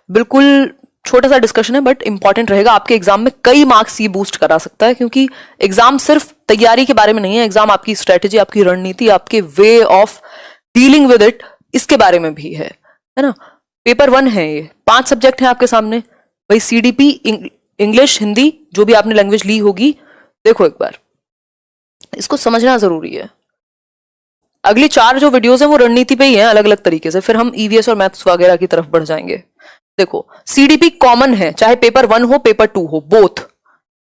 बिल्कुल छोटा सा डिस्कशन है बट इंपॉर्टेंट रहेगा, आपके एग्जाम में कई मार्क्स ये बूस्ट करा सकता है, क्योंकि एग्जाम सिर्फ तैयारी के बारे में नहीं है, एग्जाम आपकी स्ट्रेटेजी, आपकी रणनीति, आपके way of dealing with it, इसके बारे में भी है ना। पेपर 1 है ये, 5 सब्जेक्ट हैं आपके सामने, भाई सीडीपी, इंग्लिश, हिंदी, जो भी आपने लैंग्वेज ली होगी, देखो एक बार इसको समझना जरूरी है। अगली 4 जो वीडियोस हैं वो रणनीति पे ही हैं अलग अलग तरीके से, फिर हम ईवीएस और मैथ्स वगैरह की तरफ बढ़ जाएंगे। देखो सीडीपी कॉमन है, चाहे पेपर 1 हो पेपर 2 हो, बोथ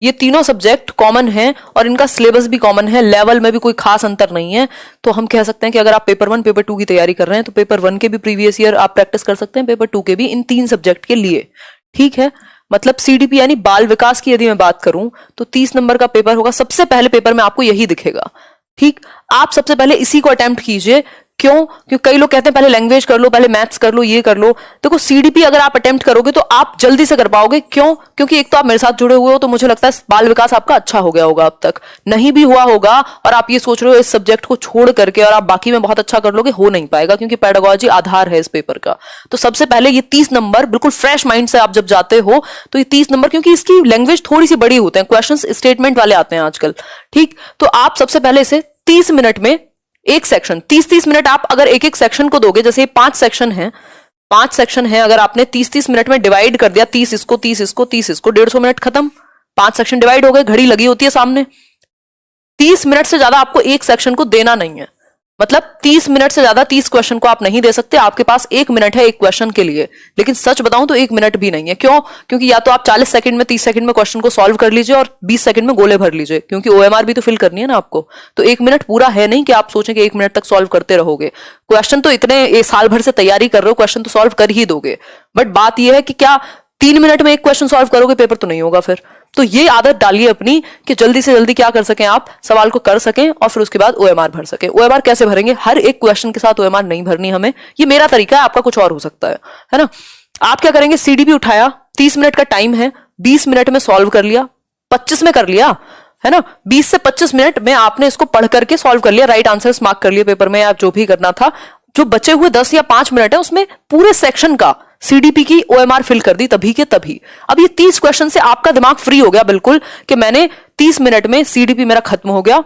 ये तीनों सब्जेक्ट कॉमन हैं और इनका सिलेबस भी कॉमन है, लेवल में भी कोई खास अंतर नहीं है। तो हम कह सकते हैं कि अगर आप पेपर 1 पेपर 2 की तैयारी कर रहे हैं तो पेपर 1 के भी प्रीवियस ईयर आप प्रैक्टिस कर सकते हैं, पेपर 2 के भी, इन 3 सब्जेक्ट के लिए, ठीक है। मतलब सीडीपी यानी बाल विकास की यदि मैं बात करूं तो 30 नंबर का पेपर होगा, सबसे पहले पेपर में आपको यही दिखेगा, ठीक। आप सबसे पहले इसी को अटेम्प्ट कीजिए। क्यों? क्योंकि कई लोग कहते हैं पहले लैंग्वेज कर लो, पहले मैथ्स कर लो, ये कर लो। देखो सीडीपी अगर आप अटेम्प्ट करोगे तो आप जल्दी से कर पाओगे। क्यों? क्योंकि एक तो आप मेरे साथ जुड़े हुए हो, तो मुझे लगता है बाल विकास आपका अच्छा हो गया होगा अब तक, नहीं भी हुआ होगा और आप ये सोच रहे हो इस सब्जेक्ट को छोड़ करके और आप बाकी में बहुत अच्छा कर लोगे, हो नहीं पाएगा, क्योंकि पेडागोजी आधार है इस पेपर का। तो सबसे पहले ये 30 नंबर बिल्कुल फ्रेश माइंड से आप जब जाते हो तो ये 30 नंबर, क्योंकि इसकी लैंग्वेज थोड़ी सी बड़ी होते हैं, क्वेश्चन स्टेटमेंट वाले आते हैं आजकल, ठीक। तो आप सबसे पहले इसे 30 मिनट में एक सेक्शन, 30-30 मिनट आप अगर एक एक सेक्शन को दोगे, जैसे 5 सेक्शन है, 5 सेक्शन है, अगर आपने 30-30 मिनट में डिवाइड कर दिया, 30 इसको 30 इसको 30 इसको, 150 मिनट खत्म, 5 सेक्शन डिवाइड हो गए, घड़ी लगी होती है सामने। 30 मिनट से ज्यादा आपको एक सेक्शन को देना नहीं है, मतलब 30 मिनट से ज्यादा 30 क्वेश्चन को आप नहीं दे सकते। आपके पास 1 मिनट है एक क्वेश्चन के लिए, लेकिन सच बताऊं तो 1 मिनट भी नहीं है। क्यों? क्योंकि या तो आप 40 सेकंड में 30 सेकंड में क्वेश्चन को सॉल्व कर लीजिए और 20 सेकंड में गोले भर लीजिए, क्योंकि ओएमआर भी तो फिल करनी है ना आपको। तो 1 मिनट पूरा है नहीं कि आप सोचें कि 1 मिनट तक सॉल्व करते रहोगे। क्वेश्चन तो इतने साल भर से तैयारी कर रहे हो, क्वेश्चन तो सॉल्व कर ही दोगे, बट बात यह है कि क्या 3 मिनट में एक क्वेश्चन सॉल्व करोगे, पेपर तो नहीं होगा फिर। तो ये आदत डालिए अपनी कि जल्दी से जल्दी क्या कर सकें, आप सवाल को कर सकें और फिर उसके बाद ओएमआर भर सकें। ओएमआर कैसे भरेंगे? हर एक क्वेश्चन के साथ ओएमआर नहीं भरनी हमें, ये मेरा तरीका है, आपका कुछ और हो सकता है ना। आप क्या करेंगे, सीडीपी उठाया, 30 मिनट का टाइम है, 20 मिनट में सॉल्व कर लिया, 25 में कर लिया, है ना। 20 से 25 मिनट में आपने इसको पढ़ करके सॉल्व कर लिया, राइट आंसर्स मार्क कर लिए पेपर में, या जो भी करना था। जो बचे हुए 10 या 5 मिनट है उसमें पूरे सेक्शन का सीडीपी की ओएमआर फिल कर दी तभी के तभी। अब ये 30 क्वेश्चन से आपका दिमाग फ्री हो गया बिल्कुल, कि मैंने 30 मिनट में सीडीपी मेरा खत्म हो गया,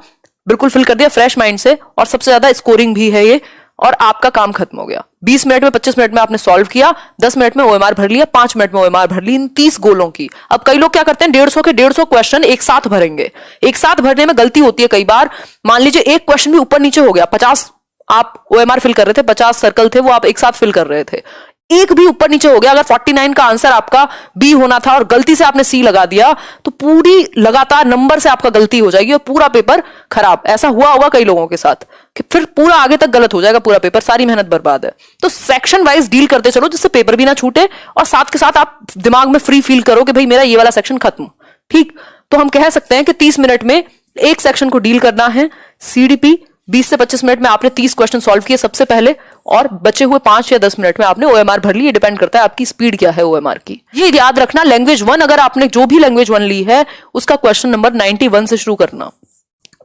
बिल्कुल फिल कर दिया फ्रेश माइंड से, और सबसे ज्यादा स्कोरिंग भी है ये, और आपका काम खत्म हो गया। 20 मिनट में 25 मिनट में आपने सॉल्व किया, 10 मिनट में ओएमआर भर लिया, 5 मिनट में ओएमआर भर ली इन 30 गोलों की। अब कई लोग क्या करते हैं, 150 के 150 क्वेश्चन एक साथ भरेंगे। एक साथ भरने में गलती होती है कई बार। मान लीजिए एक क्वेश्चन भी ऊपर नीचे हो गया, 50 आप ओएमआर फिल कर रहे थे, 50 सर्कल थे वो आप एक साथ फिल कर रहे थे, एक भी ऊपर नीचे हो गया, अगर 49 का आंसर आपका बी होना था और गलती से आपने सी लगा दिया, तो पूरी लगातार नंबर से आपका गलती हो जाएगी और पूरा पेपर खराब। ऐसा हुआ होगा कई लोगों के साथ कि फिर पूरा आगे तक गलत हो जाएगा, पूरा पेपर, सारी मेहनत बर्बाद है। तो सेक्शन वाइज डील करते चलो, जिससे पेपर भी ना छूटे और साथ के साथ आप दिमाग में फ्री फील करो कि भाई मेरा ये वाला सेक्शन खत्म, ठीक। तो हम कह सकते हैं कि 30 मिनट में एक सेक्शन को डील करना है। सीडीपी 20 से 25 मिनट में आपने 30 क्वेश्चन सॉल्व किए सबसे पहले, और बचे हुए 5 या 10 मिनट में आपने ओएमआर भर ली। ये डिपेंड करता है आपकी स्पीड क्या है ओएमआर की। ये याद रखना, लैंग्वेज 1 अगर आपने जो भी लैंग्वेज 1 ली है उसका क्वेश्चन नंबर 91 से शुरू करना।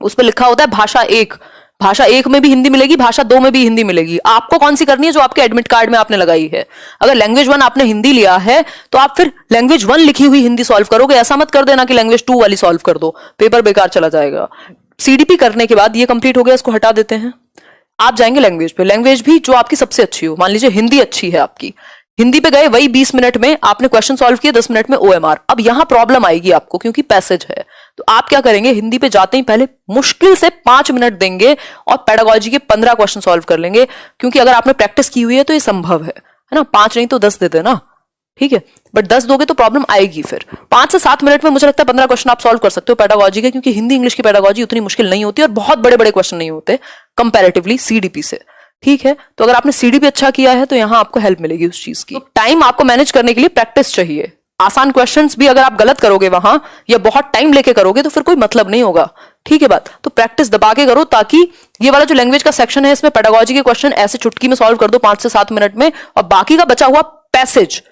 उस पर लिखा होता है भाषा 1, भाषा 1 में भी हिंदी मिलेगी, भाषा 2 में भी हिंदी मिलेगी। आपको कौन सी करनी है, जो आपके एडमिट कार्ड में आपने लगाई है। अगर लैंग्वेज 1 आपने हिंदी लिया है तो आप फिर लैंग्वेज 1 लिखी हुई हिंदी सॉल्व करोगे। ऐसा मत कर देना कि लैंग्वेज 2 वाली सॉल्व कर दो, पेपर बेकार चला जाएगा। सीडीपी करने के बाद ये कंप्लीट हो गया, इसको हटा देते हैं। आप जाएंगे लैंग्वेज पे, लैंग्वेज भी जो आपकी सबसे अच्छी हो। मान लीजिए हिंदी अच्छी है आपकी, हिंदी पे गए, वही 20 मिनट में आपने क्वेश्चन सॉल्व किए, 10 मिनट में ओएमआर। अब यहां प्रॉब्लम आएगी आपको, क्योंकि पैसेज है। तो आप क्या करेंगे, हिंदी पे जाते ही पहले मुश्किल से 5 मिनट देंगे और पेडागोजी के 15 क्वेश्चन सॉल्व कर लेंगे, क्योंकि अगर आपने प्रैक्टिस की हुई है तो ये संभव है ना। 5 नहीं तो 10 दे देना, ठीक है, बट 10 दोगे तो प्रॉब्लम आएगी। फिर 5 से 7 मिनट में मुझे लगता है 15 क्वेश्चन आप सॉल्व कर सकते हो पेडागोजी के, क्योंकि हिंदी इंग्लिश की पेडागोजी उतनी मुश्किल नहीं होती और बहुत बड़े बड़े क्वेश्चन नहीं होते कंपैरेटिवली सीडीपी से, ठीक है। तो अगर आपने सीडीपी अच्छा किया है तो यहां आपको हेल्प मिलेगी उस चीज की। तो टाइम आपको मैनेज करने के लिए प्रैक्टिस चाहिए। आसान क्वेश्चंस भी अगर आप गलत करोगे वहां, या बहुत टाइम लेके करोगे, तो फिर कोई मतलब नहीं होगा, ठीक है बात। तो प्रैक्टिस दबा के करो, ताकि ये वाला जो लैंग्वेज का सेक्शन है इसमें पेडागोजी के क्वेश्चन ऐसे चुटकी में सॉल्व कर दो 5 से 7 मिनट में, और बाकी का बचा हुआ पैसेज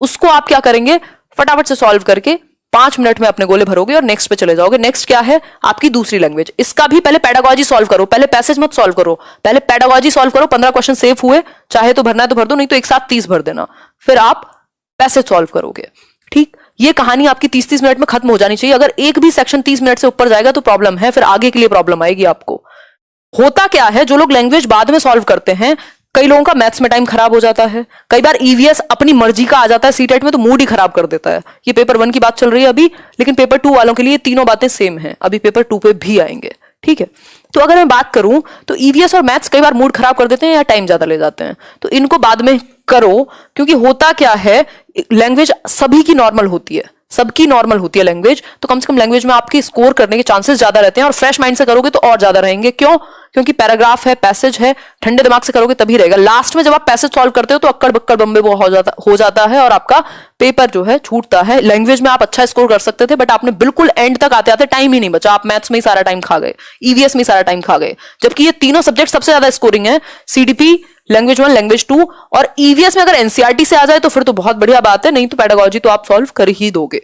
उसको आप क्या करेंगे, फटाफट से सॉल्व करके 5 मिनट में अपने गोले भरोगे और नेक्स्ट पे चले जाओगे। नेक्स्ट क्या है, आपकी दूसरी लैंग्वेज। इसका भी पहले पेडागोजी सॉल्व करो, पहले पैसेज मत सॉल्व करो, पहले पेडागोजी सॉल्व करो। 15 क्वेश्चन सेफ हुए, चाहे तो भरना है तो भर दो, नहीं तो एक साथ 30 भर देना। फिर आप पैसेज सॉल्व करोगे। ठीक, ये कहानी आपकी 30-30 मिनट में खत्म हो जानी चाहिए। अगर एक भी सेक्शन 30 मिनट से ऊपर जाएगा तो प्रॉब्लम है, फिर आगे के लिए प्रॉब्लम आएगी आपको। होता क्या है, जो लोग लैंग्वेज बाद में सॉल्व करते हैं, कई लोगों का मैथ्स में टाइम खराब हो जाता है, कई बार ईवीएस अपनी मर्जी का आ जाता है सीटेट में तो मूड ही खराब कर देता है। ये पेपर 1 की बात चल रही है अभी, लेकिन पेपर 2 वालों के लिए तीनों बातें सेम हैं, अभी पेपर 2 पे भी आएंगे। ठीक है, तो अगर मैं बात करूं तो ईवीएस और मैथ्स कई बार मूड खराब कर देते हैं या टाइम ज्यादा ले जाते हैं, तो इनको बाद में करो। क्योंकि होता क्या है, लैंग्वेज सभी की नॉर्मल होती है, सबकी नॉर्मल होती है लैंग्वेज, तो कम से कम लैंग्वेज में आपके स्कोर करने के चांसेस ज्यादा रहते हैं, और फ्रेश माइंड से करोगे तो और ज्यादा रहेंगे। क्यों? क्योंकि पैराग्राफ है, पैसेज है, ठंडे दिमाग से करोगे तभी रहेगा। लास्ट में जब आप पैसेज सॉल्व करते हो तो अक्कड़ बक्कड़ बम्बे वो हो जाता है और आपका पेपर जो है छूटता है। लैंग्वेज में आप अच्छा स्कोर कर सकते थे, बट आपने बिल्कुल एंड तक आते आते टाइम ही नहीं बचा, आप मैथ्स में ही सारा टाइम खा गए, ईवीएस में ही सारा टाइम खा गए, जबकि ये तीनों सब्जेक्ट सबसे ज्यादा स्कोरिंग है, सीडीपी, लैंग्वेज 1, लैंग्वेज 2, और ईवीएस में अगर एनसीईआरटी से आ जाए तो फिर तो बहुत बढ़िया बात है, नहीं तो पेडागोजी तो आप सॉल्व कर ही दोगे।